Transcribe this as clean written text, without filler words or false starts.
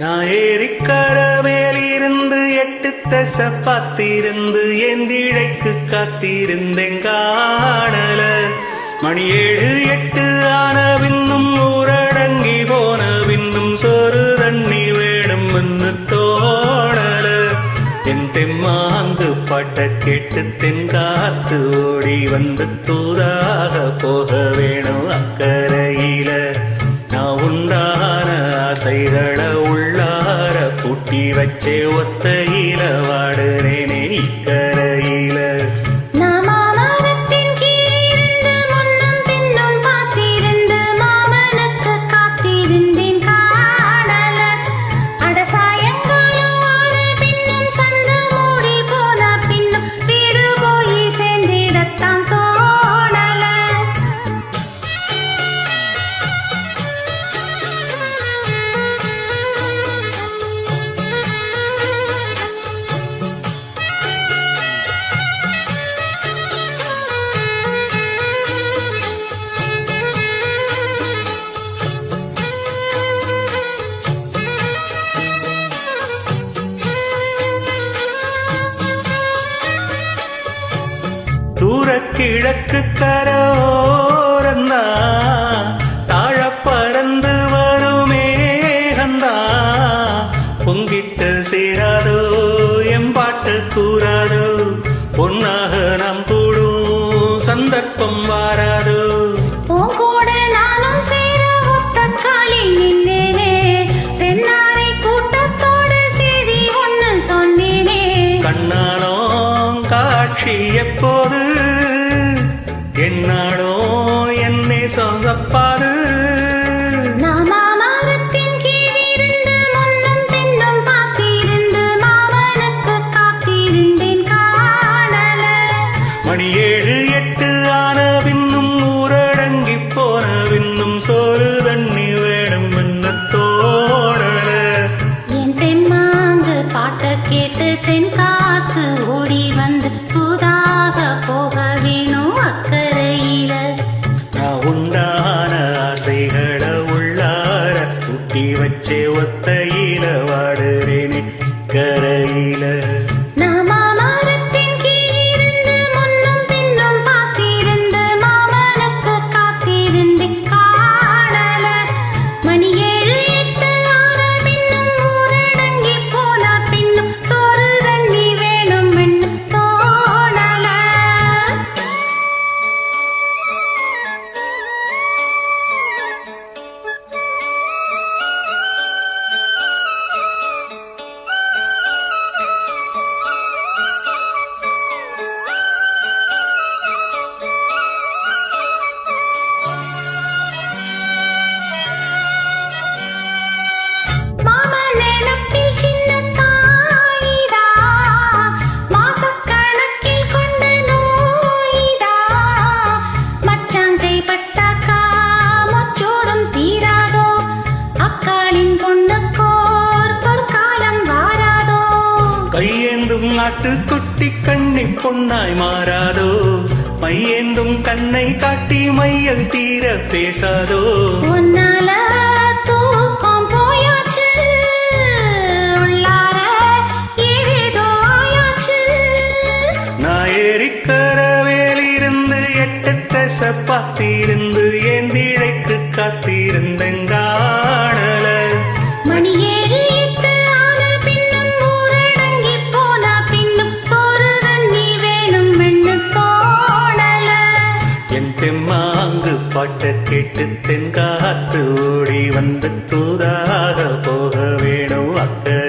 நான் ஏரிக்கர மேலிருந்து 8 திசை பார்த்திருந்து எந்திழைக்கு காத்திருந்தேன் காணல. மணி 7 8 ஆன பின்னும் ஊரடங்கி போன பின்னும் சோறு தண்ணி வேணும் என்று தோணல. என் தெம்மாங்கு பாட்ட கேட்டு தென்காத்து ஓடி வந்து தூதாக போக வேணும் அக்கறையில. நான் உண்டான ஆசைகளை உள்ளார பூட்டி வச்சே ஒத்தையில வாடுறேனே இக்கரையில. கிழக்கு கரோரந்தா தாழ பறந்து வருமேகந்தா பொங்கிட்டு சேராதோ எம்பாட்டு கூறாதோ பொன்னாக நாம் கூடும் சந்தர்ப்பம் வாராதோ. கண்ணானோ காட்சி எப்போது என்னாடோ என்னை சொந்தப்பாரு. மணி 7 8 ஆன பின்னும் ஊரடங்கி போன பின்னும் சோறு தண்ணி வேணும் என்ன தோணல. என் தென்மாங்கு பாட்ட கேட்டு தென்காத்து ஓடி வந்து புதாக போக வேணும் அக்கறையில. நான் உண்டான ஆசைகளை உள்ளார ஊட்டி வச்சே ஒத்தையில வாடுறேனே கரையில. கையேந்தும் நாட்டுக்குட்டி கண்ணி பொன்னாய் மாறாதோ மையேந்தும் கண்ணை காட்டி மையல் தீர பேசாதோ. தூக்கம் போயாச்சு உள்ளார ஏதோ ஆயாச்சு. நான் ஏரிக்கர வேலிருந்து 8 திசை பார்த்திருந்து ஏந்திழைக்கு காத்திருந்தேன் காணல. மணி 7 8 ஆன பின்னும் ஊரடங்கி போன பின்னும் சோறு தண்ணி வேணும் என்று தோணல. என் தெம்மாங்கு பாட்ட கேட்டு தென்காத்து ஓடி வந்து தூதாக போக வேணும் அக்கறை.